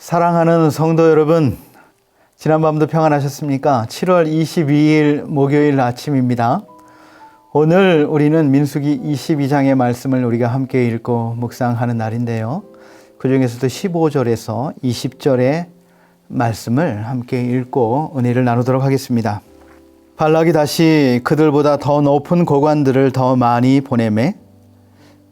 사랑하는 성도 여러분, 지난밤도 평안하셨습니까? 7월 22일 목요일 아침입니다. 오늘 우리는 민수기 22장의 말씀을 우리가 함께 읽고 묵상하는 날인데요. 그 중에서도 15절에서 20절의 말씀을 함께 읽고 은혜를 나누도록 하겠습니다. 발락이 다시 그들보다 더 높은 고관들을 더 많이 보내매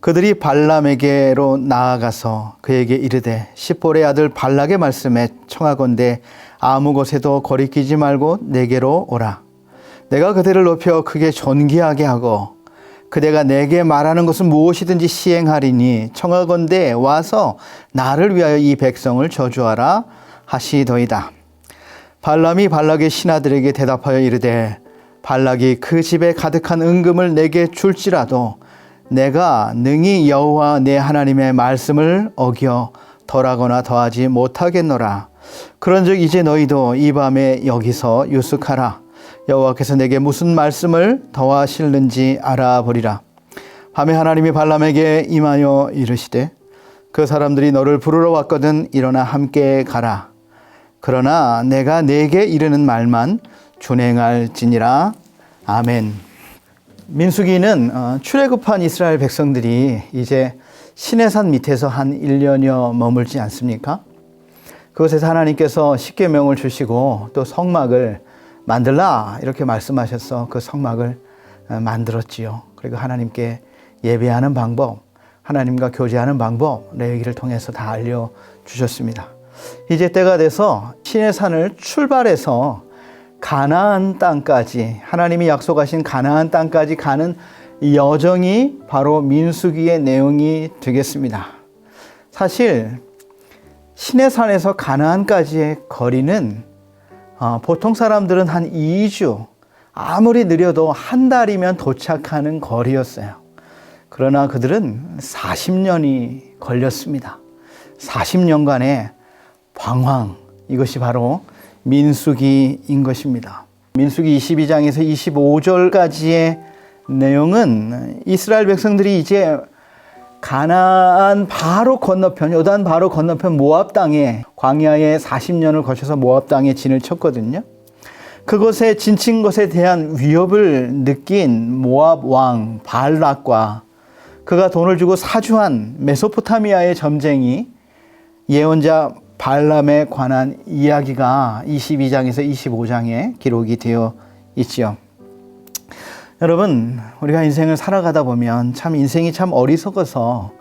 그들이 발람에게로 나아가서 그에게 이르되 십볼의 아들 발락의 말씀에 청하건대 아무 곳에도 거리끼지 말고 내게로 오라. 내가 그대를 높여 크게 존귀하게 하고 그대가 내게 말하는 것은 무엇이든지 시행하리니 청하건대 와서 나를 위하여 이 백성을 저주하라 하시더이다. 발람이 발락의 신하들에게 대답하여 이르되 발락이 그 집에 가득한 은금을 내게 줄지라도 내가 능히 여호와 내 하나님의 말씀을 어겨 덜하거나 더하지 못하겠노라. 그런즉 이제 너희도 이 밤에 여기서 유숙하라. 여호와께서 내게 무슨 말씀을 더하실는지 알아보리라. 밤에 하나님이 발람에게 임하여 이르시되 그 사람들이 너를 부르러 왔거든 일어나 함께 가라. 그러나 내가 네게 이르는 말만 준행할지니라. 아멘. 민수기는 출애굽한 이스라엘 백성들이 이제 시내산 밑에서 한 1년여 머물지 않습니까? 그곳에서 하나님께서 십계명을 주시고 또 성막을 만들라 이렇게 말씀하셔서 그 성막을 만들었지요. 그리고 하나님께 예배하는 방법, 하나님과 교제하는 방법 레위기를 통해서 다 알려주셨습니다. 이제 때가 돼서 시내산을 출발해서 가나안 땅까지, 하나님이 약속하신 가나안 땅까지 가는 여정이 바로 민수기의 내용이 되겠습니다. 사실 시내산에서 가나안까지의 거리는 보통 사람들은 한 2주, 아무리 느려도 한 달이면 도착하는 거리였어요. 그러나 그들은 40년이 걸렸습니다. 40년간의 방황, 이것이 바로 민수기인 것입니다. 민수기 22장에서 25절까지의 내용은 이스라엘 백성들이 이제 가나안 바로 건너편, 요단 바로 건너편 모압 땅에 광야에 40년을 거쳐서 모압 땅에 진을 쳤거든요. 그곳에 진친 것에 대한 위협을 느낀 모압 왕 발락과 그가 돈을 주고 사주한 메소포타미아의 점쟁이 예언자 발람에 관한 이야기가 22장에서 25장에 기록이 되어 있지요. 여러분, 우리가 인생을 살아가다 보면 참 인생이 참 어리석어서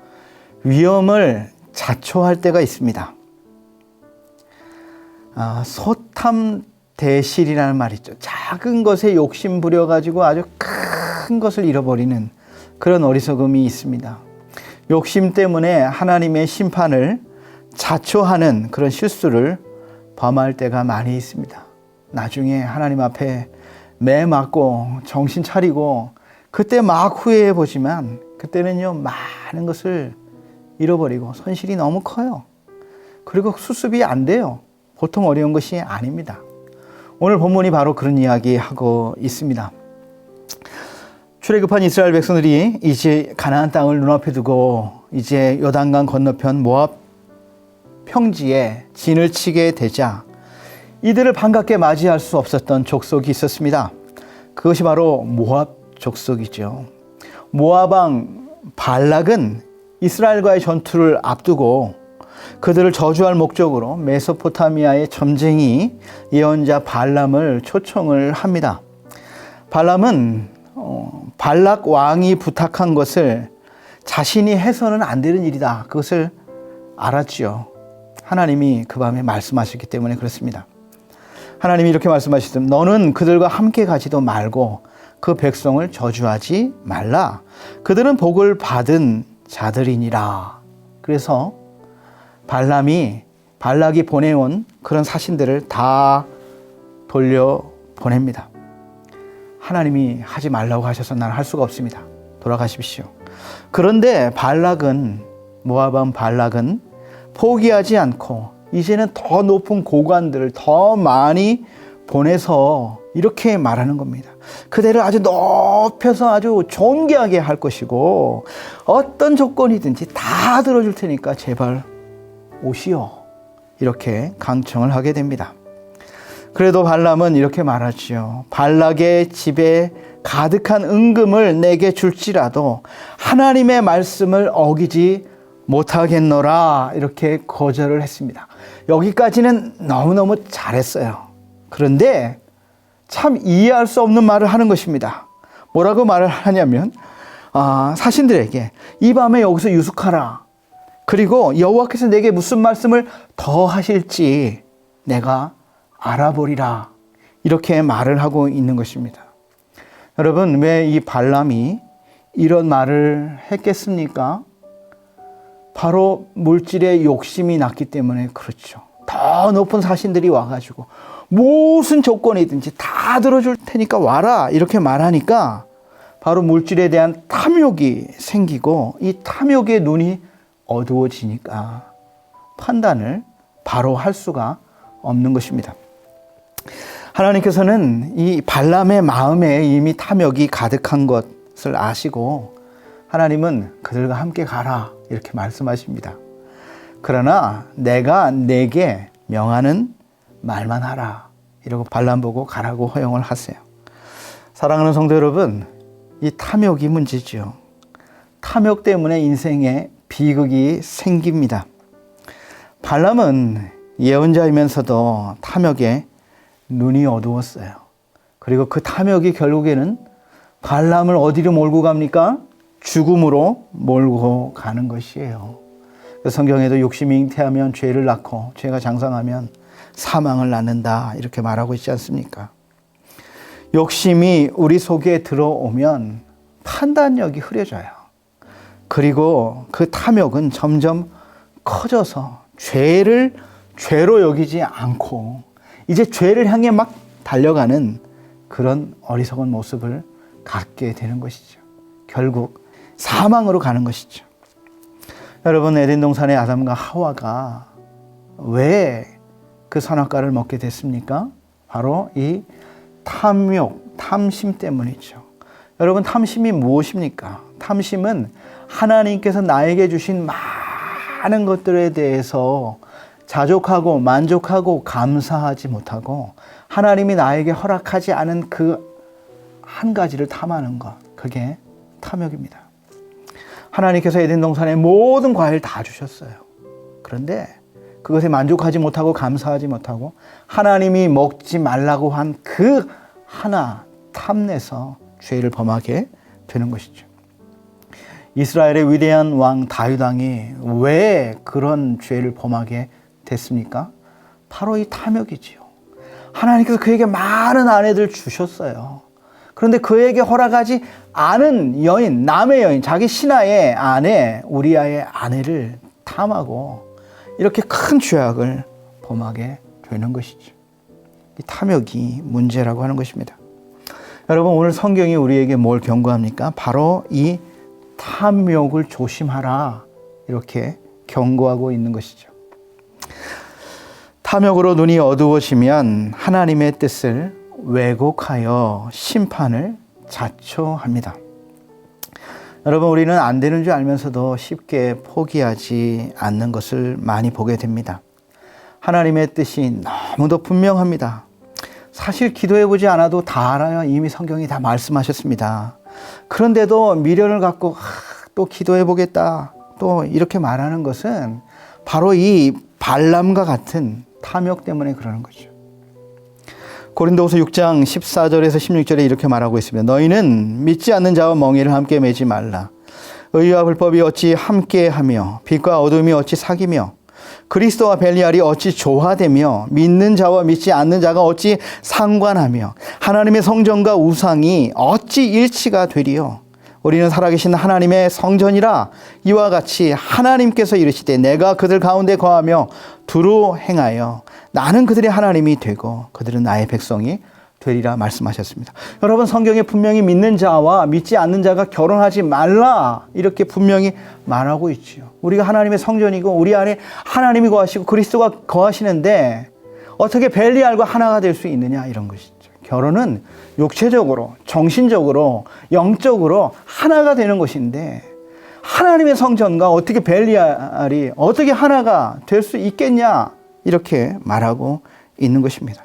위험을 자초할 때가 있습니다. 소탐대실이라는 말이 있죠. 작은 것에 욕심 부려가지고 아주 큰 것을 잃어버리는 그런 어리석음이 있습니다. 욕심 때문에 하나님의 심판을 자초하는 그런 실수를 범할 때가 많이 있습니다. 나중에 하나님 앞에 매 맞고 정신 차리고 그때 막 후회해 보지만 그때는요 많은 것을 잃어버리고 손실이 너무 커요. 그리고 수습이 안 돼요. 보통 어려운 것이 아닙니다. 오늘 본문이 바로 그런 이야기 하고 있습니다. 출애굽한 이스라엘 백성들이 이제 가나안 땅을 눈앞에 두고 이제 요단강 건너편 모압 평지에 진을 치게 되자 이들을 반갑게 맞이할 수 없었던 족속이 있었습니다. 그것이 바로 모압 족속이죠. 모압 왕 발락은 이스라엘과의 전투를 앞두고 그들을 저주할 목적으로 메소포타미아의 점쟁이 예언자 발람을 초청을 합니다. 발람은 발락 왕이 부탁한 것을 자신이 해서는 안 되는 일이다. 그것을 알았지요. 하나님이 그 밤에 말씀하셨기 때문에 그렇습니다. 하나님이 이렇게 말씀하시든 너는 그들과 함께 가지도 말고 그 백성을 저주하지 말라. 그들은 복을 받은 자들이니라. 그래서 발락이 보내온 그런 사신들을 다 돌려보냅니다. 하나님이 하지 말라고 하셔서 나는 할 수가 없습니다. 돌아가십시오. 그런데 모압 왕 발락은 포기하지 않고 이제는 더 높은 고관들을 더 많이 보내서 이렇게 말하는 겁니다. 그대를 아주 높여서 아주 존귀하게 할 것이고 어떤 조건이든지 다 들어줄 테니까 제발 오시오. 이렇게 강청을 하게 됩니다. 그래도 발람은 이렇게 말하지요. 발락의 집에 가득한 은금을 내게 줄지라도 하나님의 말씀을 어기지 못하겠노라, 이렇게 거절을 했습니다. 여기까지는 너무너무 잘했어요. 그런데 참 이해할 수 없는 말을 하는 것입니다. 뭐라고 말을 하냐면 사신들에게 이 밤에 여기서 유숙하라. 그리고 여호와께서 내게 무슨 말씀을 더 하실지 내가 알아보리라. 이렇게 말을 하고 있는 것입니다. 여러분, 왜 이 발람이 이런 말을 했겠습니까? 바로 물질에 욕심이 났기 때문에 그렇죠. 더 높은 사신들이 와가지고 무슨 조건이든지 다 들어줄 테니까 와라, 이렇게 말하니까 바로 물질에 대한 탐욕이 생기고, 이 탐욕의 눈이 어두워지니까 판단을 바로 할 수가 없는 것입니다. 하나님께서는 이 발람의 마음에 이미 탐욕이 가득한 것을 아시고 하나님은 그들과 함께 가라, 이렇게 말씀하십니다. 그러나 내가 내게 명하는 말만 하라, 이러고 발람 보고 가라고 허용을 하세요. 사랑하는 성도 여러분, 이 탐욕이 문제죠. 탐욕 때문에 인생에 비극이 생깁니다. 발람은 예언자이면서도 탐욕에 눈이 어두웠어요. 그리고 그 탐욕이 결국에는 발람을 어디로 몰고 갑니까? 죽음으로 몰고 가는 것이에요. 성경에도 욕심이 잉태하면 죄를 낳고 죄가 장성하면 사망을 낳는다, 이렇게 말하고 있지 않습니까? 욕심이 우리 속에 들어오면 판단력이 흐려져요. 그리고 그 탐욕은 점점 커져서 죄를 죄로 여기지 않고 이제 죄를 향해 막 달려가는 그런 어리석은 모습을 갖게 되는 것이죠. 결국 사망으로 가는 것이죠. 여러분, 에덴 동산의 아담과 하와가 왜 그 선악과를 먹게 됐습니까? 바로 이 탐욕, 탐심 때문이죠. 여러분, 탐심이 무엇입니까? 탐심은 하나님께서 나에게 주신 많은 것들에 대해서 자족하고 만족하고 감사하지 못하고 하나님이 나에게 허락하지 않은 그 한 가지를 탐하는 것, 그게 탐욕입니다. 하나님께서 에덴 동산의 모든 과일을 다 주셨어요. 그런데 그것에 만족하지 못하고 감사하지 못하고 하나님이 먹지 말라고 한 그 하나 탐내서 죄를 범하게 되는 것이죠. 이스라엘의 위대한 왕 다윗 왕이 왜 그런 죄를 범하게 됐습니까? 바로 이 탐욕이지요. 하나님께서 그에게 많은 아내들 주셨어요. 그런데 그에게 허락하지 않은 여인, 남의 여인, 자기 신하의 아내 우리아의 아내를 탐하고 이렇게 큰 죄악을 범하게 되는 것이죠. 이 탐욕이 문제라고 하는 것입니다. 여러분, 오늘 성경이 우리에게 뭘 경고합니까? 바로 이 탐욕을 조심하라, 이렇게 경고하고 있는 것이죠. 탐욕으로 눈이 어두워지면 하나님의 뜻을 왜곡하여 심판을 자초합니다. 여러분, 우리는 안 되는 줄 알면서도 쉽게 포기하지 않는 것을 많이 보게 됩니다. 하나님의 뜻이 너무도 분명합니다. 사실 기도해보지 않아도 다 알아요. 이미 성경이 다 말씀하셨습니다. 그런데도 미련을 갖고 또 기도해보겠다, 또 이렇게 말하는 것은 바로 이 발람과 같은 탐욕 때문에 그러는 거죠. 고린도후서 6장 14절에서 16절에 이렇게 말하고 있습니다. 너희는 믿지 않는 자와 멍에를 함께 매지 말라. 의와 불법이 어찌 함께하며 빛과 어둠이 어찌 사귀며 그리스도와 벨리알이 어찌 조화되며 믿는 자와 믿지 않는 자가 어찌 상관하며 하나님의 성전과 우상이 어찌 일치가 되리요. 우리는 살아계신 하나님의 성전이라. 이와 같이 하나님께서 이르시되 내가 그들 가운데 거하며 두루 행하여 나는 그들의 하나님이 되고 그들은 나의 백성이 되리라 말씀하셨습니다. 여러분, 성경에 분명히 믿는 자와 믿지 않는 자가 결혼하지 말라, 이렇게 분명히 말하고 있지요. 우리가 하나님의 성전이고 우리 안에 하나님이 거하시고 그리스도가 거하시는데 어떻게 벨리알과 하나가 될 수 있느냐, 이런 것이죠. 결혼은 육체적으로, 정신적으로, 영적으로 하나가 되는 것인데 하나님의 성전과 어떻게 벨리알이 어떻게 하나가 될 수 있겠냐, 이렇게 말하고 있는 것입니다.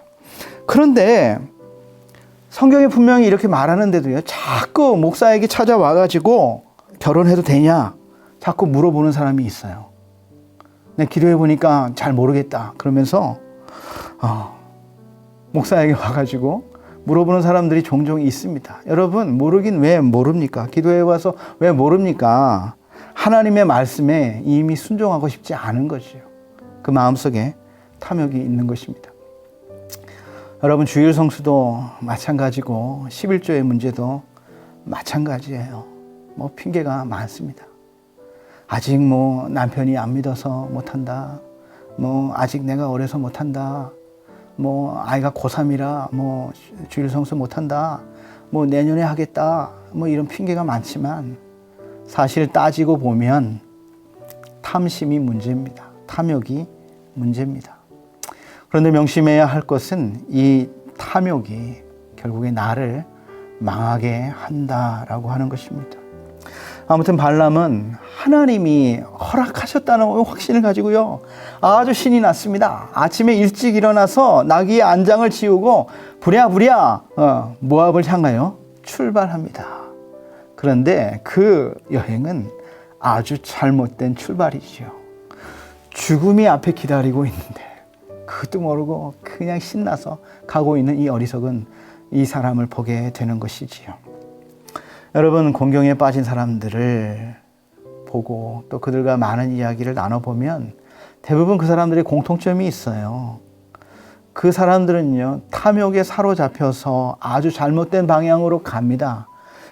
그런데 성경이 분명히 이렇게 말하는데도요, 자꾸 목사에게 찾아와가지고 결혼해도 되냐 자꾸 물어보는 사람이 있어요. 내가 기도해 보니까 잘 모르겠다 그러면서 목사에게 와가지고 물어보는 사람들이 종종 있습니다. 여러분, 모르긴 왜 모릅니까? 기도해 와서 왜 모릅니까? 하나님의 말씀에 이미 순종하고 싶지 않은 거지요. 그 마음속에 탐욕이 있는 것입니다. 여러분, 주일 성수도 마찬가지고 11조의 문제도 마찬가지예요. 핑계가 많습니다. 아직 남편이 안 믿어서 못한다. 아직 내가 어려서 못한다. 아이가 고3이라 주일 성수 못한다. 내년에 하겠다. 이런 핑계가 많지만 사실 따지고 보면 탐심이 문제입니다. 탐욕이 문제입니다. 그런데 명심해야 할 것은 이 탐욕이 결국에 나를 망하게 한다라고 하는 것입니다. 아무튼 발람은 하나님이 허락하셨다는 확신을 가지고요, 아주 신이 났습니다. 아침에 일찍 일어나서 나귀의 안장을 지우고 부랴부랴 모압을 향하여 출발합니다. 그런데 그 여행은 아주 잘못된 출발이죠. 죽음이 앞에 기다리고 있는데 그것도 모르고 그냥 신나서 가고 있는 이 어리석은 이 사람을 보게 되는 것이지요. 여러분, 공경에 빠진 사람들을 보고 또 그들과 많은 이야기를 나눠보면 대부분 그 사람들의 공통점이 있어요. 그 사람들은요, 탐욕에 사로잡혀서 아주 잘못된 방향으로 갑니다.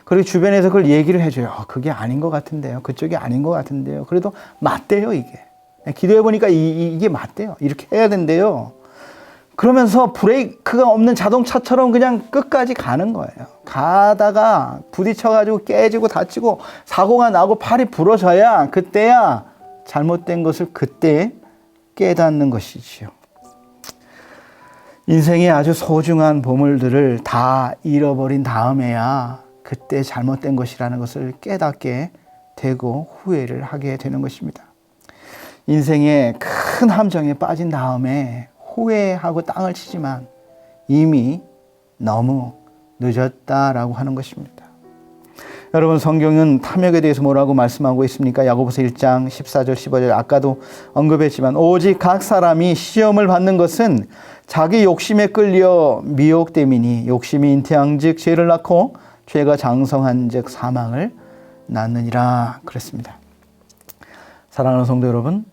그리고 주변에서 그걸 얘기를 해줘요. 그게 아닌 것 같은데요. 그쪽이 아닌 것 같은데요. 그래도 맞대요, 이게. 기도해보니까 이게 맞대요. 이렇게 해야 된대요. 그러면서 브레이크가 없는 자동차처럼 그냥 끝까지 가는 거예요. 가다가 부딪혀가지고 깨지고 다치고 사고가 나고 팔이 부러져야 그때야 잘못된 것을 그때 깨닫는 것이지요. 인생의 아주 소중한 보물들을 다 잃어버린 다음에야 그때 잘못된 것이라는 것을 깨닫게 되고 후회를 하게 되는 것입니다. 인생의 큰 함정에 빠진 다음에 후회하고 땅을 치지만 이미 너무 늦었다라고 하는 것입니다. 여러분, 성경은 탐욕에 대해서 뭐라고 말씀하고 있습니까? 야고보서 1장 14절 15절 아까도 언급했지만 오직 각 사람이 시험을 받는 것은 자기 욕심에 끌려 미혹됨이니 욕심이 잉태한즉 죄를 낳고 죄가 장성한즉 사망을 낳느니라 그랬습니다. 사랑하는 성도 여러분,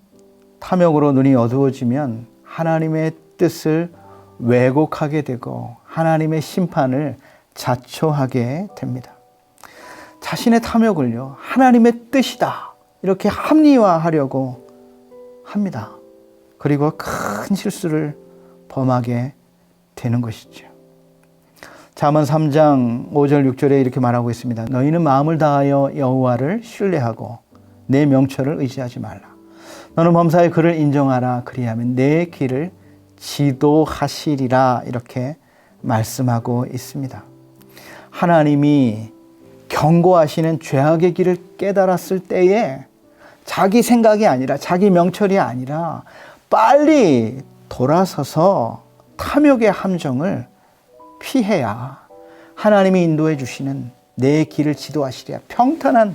탐욕으로 눈이 어두워지면 하나님의 뜻을 왜곡하게 되고 하나님의 심판을 자초하게 됩니다. 자신의 탐욕을요, 하나님의 뜻이다 이렇게 합리화하려고 합니다. 그리고 큰 실수를 범하게 되는 것이죠. 잠언 3장 5절 6절에 이렇게 말하고 있습니다. 너희는 마음을 다하여 여호와를 신뢰하고 내 명철을 의지하지 말라. 너는 범사의 그를 인정하라. 그리하면 내 길을 지도하시리라. 이렇게 말씀하고 있습니다. 하나님이 경고하시는 죄악의 길을 깨달았을 때에 자기 생각이 아니라 자기 명철이 아니라 빨리 돌아서서 탐욕의 함정을 피해야 하나님이 인도해 주시는 내 길을 지도하시리라. 평탄한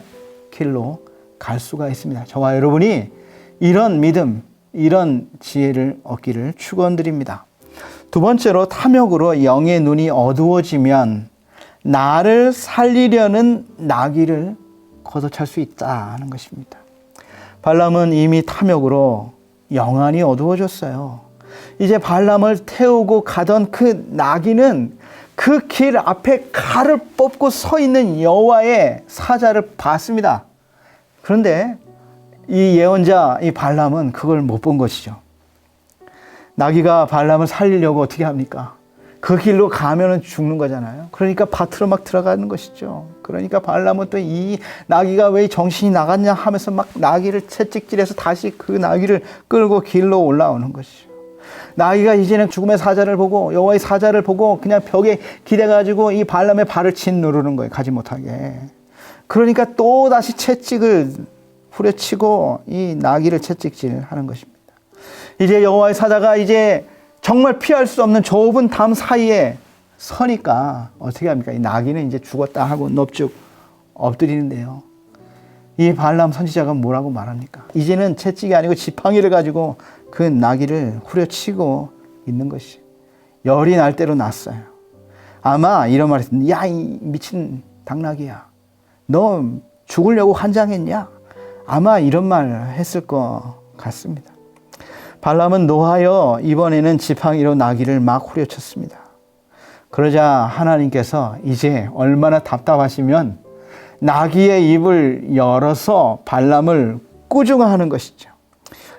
길로 갈 수가 있습니다. 저와 여러분이 이런 믿음, 이런 지혜를 얻기를 축원드립니다. 두 번째로, 탐욕으로 영의 눈이 어두워지면 나를 살리려는 나귀를 걷어찰 수 있다는 것입니다. 발람은 이미 탐욕으로 영안이 어두워졌어요. 이제 발람을 태우고 가던 그 나귀는 그 길 앞에 칼을 뽑고 서 있는 여호와의 사자를 봤습니다. 그런데 이 예언자, 이 발람은 그걸 못 본 것이죠. 나귀가 발람을 살리려고 어떻게 합니까? 그 길로 가면은 죽는 거잖아요. 그러니까 밭으로 막 들어가는 것이죠. 그러니까 발람은 또 이 나귀가 왜 정신이 나갔냐 하면서 막 나귀를 채찍질해서 다시 그 나귀를 끌고 길로 올라오는 것이죠. 나귀가 이제는 죽음의 사자를 보고 여호와의 사자를 보고 그냥 벽에 기대가지고 이 발람의 발을 친 누르는 거예요. 가지 못하게. 그러니까 또 다시 채찍을 후려치고 이 나귀를 채찍질하는 것입니다. 이제 여호와의 사자가 이제 정말 피할 수 없는 좁은 담 사이에 서니까 어떻게 합니까? 이 나귀는 이제 죽었다 하고 넙죽 엎드리는데요. 이 발람 선지자가 뭐라고 말합니까? 이제는 채찍이 아니고 지팡이를 가지고 그 나귀를 후려치고 있는 것이 열이 날 대로 났어요. 아마 이런 말을 했습니다. 야, 이 미친 당나귀야. 너 죽으려고 환장했냐? 아마 이런 말 했을 것 같습니다. 발람은 노하여 이번에는 지팡이로 나귀를 막 후려쳤습니다. 그러자 하나님께서 이제 얼마나 답답하시면 나귀의 입을 열어서 발람을 꾸중하는 것이죠.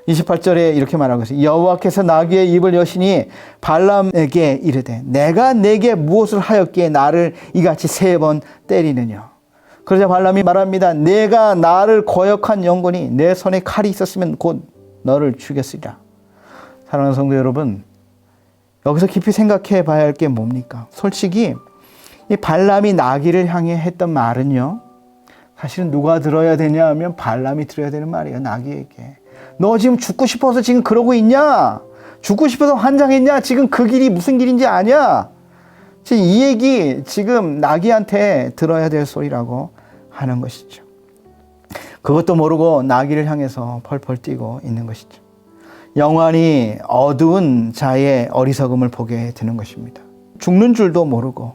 28절에 이렇게 말하고 있어요. 여호와께서 나귀의 입을 여시니 발람에게 이르되 내가 내게 무엇을 하였기에 나를 이같이 3번 때리느냐. 그러자 발람이 말합니다. 내가 나를 거역한 영혼이 내 손에 칼이 있었으면 곧 너를 죽였으리라. 사랑하는 성도 여러분, 여기서 깊이 생각해 봐야 할 게 뭡니까? 솔직히 이 발람이 나귀를 향해 했던 말은요, 사실은 누가 들어야 되냐 하면 발람이 들어야 되는 말이에요. 나귀에게. 너 지금 죽고 싶어서 지금 그러고 있냐? 죽고 싶어서 환장했냐? 지금 그 길이 무슨 길인지 아냐? 이 얘기 지금 나귀한테 들어야 될 소리라고 하는 것이죠. 그것도 모르고 나귀를 향해서 펄펄 뛰고 있는 것이죠. 영원히 어두운 자의 어리석음을 보게 되는 것입니다. 죽는 줄도 모르고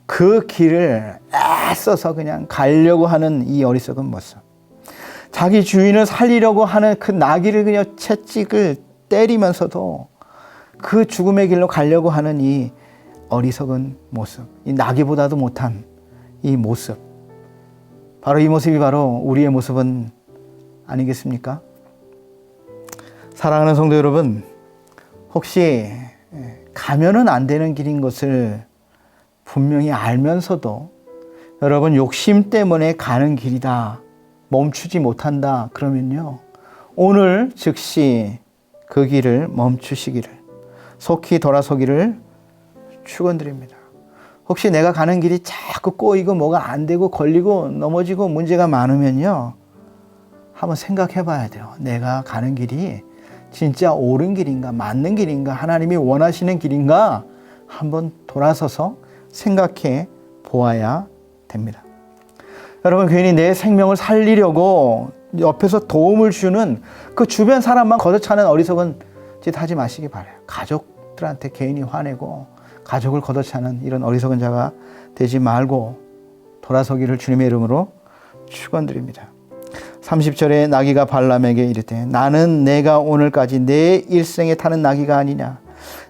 그 길을 애써서 그냥 가려고 하는 이 어리석은 모습. 자기 주인을 살리려고 하는 그 나귀를 그냥 채찍을 때리면서도 그 죽음의 길로 가려고 하는 이 어리석은 모습. 이 나귀보다도 못한 이 모습. 바로 이 모습이 바로 우리의 모습은 아니겠습니까? 사랑하는 성도 여러분, 혹시 가면은 안 되는 길인 것을 분명히 알면서도 여러분 욕심 때문에 가는 길이다, 멈추지 못한다 그러면요, 오늘 즉시 그 길을 멈추시기를, 속히 돌아서기를 축원드립니다. 혹시 내가 가는 길이 자꾸 꼬이고 뭐가 안 되고 걸리고 넘어지고 문제가 많으면요, 한번 생각해 봐야 돼요. 내가 가는 길이 진짜 옳은 길인가, 맞는 길인가, 하나님이 원하시는 길인가 한번 돌아서서 생각해 보아야 됩니다. 여러분, 괜히 내 생명을 살리려고 옆에서 도움을 주는 그 주변 사람만 걷어차는 어리석은 짓 하지 마시기 바라요. 가족들한테 괜히 화내고 가족을 걷어차는 이런 어리석은 자가 되지 말고 돌아서기를 주님의 이름으로 축원드립니다. 30절에 나귀가 발람에게 이르되 나는 내가 오늘까지 내 일생에 타는 나귀가 아니냐.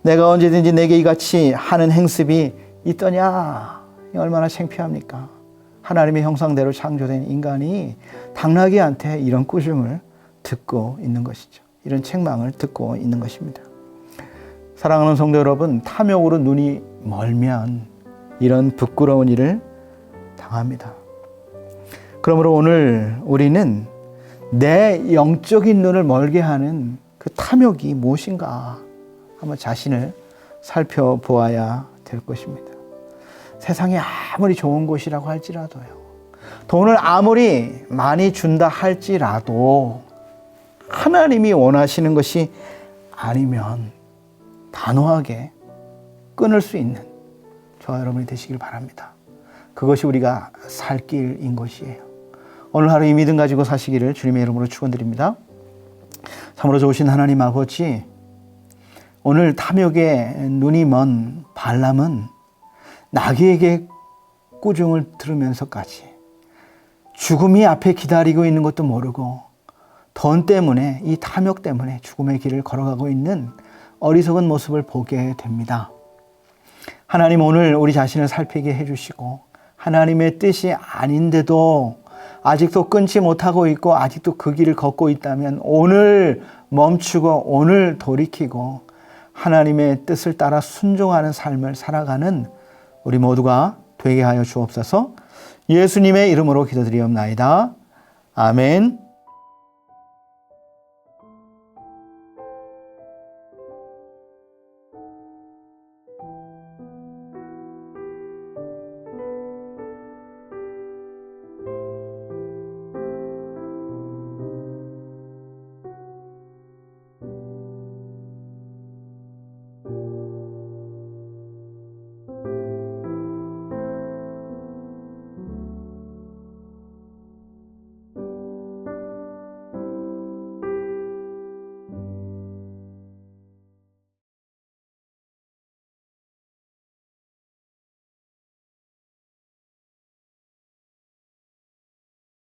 내가 언제든지 내게 이같이 하는 행습이 있더냐. 얼마나 창피합니까? 하나님의 형상대로 창조된 인간이 당나귀한테 이런 꾸중을 듣고 있는 것이죠. 이런 책망을 듣고 있는 것입니다. 사랑하는 성도 여러분, 탐욕으로 눈이 멀면 이런 부끄러운 일을 당합니다. 그러므로 오늘 우리는 내 영적인 눈을 멀게 하는 그 탐욕이 무엇인가 한번 자신을 살펴보아야 될 것입니다. 세상이 아무리 좋은 곳이라고 할지라도요, 돈을 아무리 많이 준다 할지라도 하나님이 원하시는 것이 아니면 단호하게 끊을 수 있는 저와 여러분이 되시길 바랍니다. 그것이 우리가 살 길인 것이에요. 오늘 하루 이 믿음 가지고 사시기를 주님의 이름으로 축원드립니다. 참으로 좋으신 하나님 아버지, 오늘 탐욕에 눈이 먼 발람은 나귀에게 꾸중을 들으면서까지 죽음이 앞에 기다리고 있는 것도 모르고 돈 때문에, 이 탐욕 때문에 죽음의 길을 걸어가고 있는 어리석은 모습을 보게 됩니다. 하나님, 오늘 우리 자신을 살피게 해주시고 하나님의 뜻이 아닌데도 아직도 끊지 못하고 있고 아직도 그 길을 걷고 있다면 오늘 멈추고 오늘 돌이키고 하나님의 뜻을 따라 순종하는 삶을 살아가는 우리 모두가 되게 하여 주옵소서. 예수님의 이름으로 기도드리옵나이다. 아멘.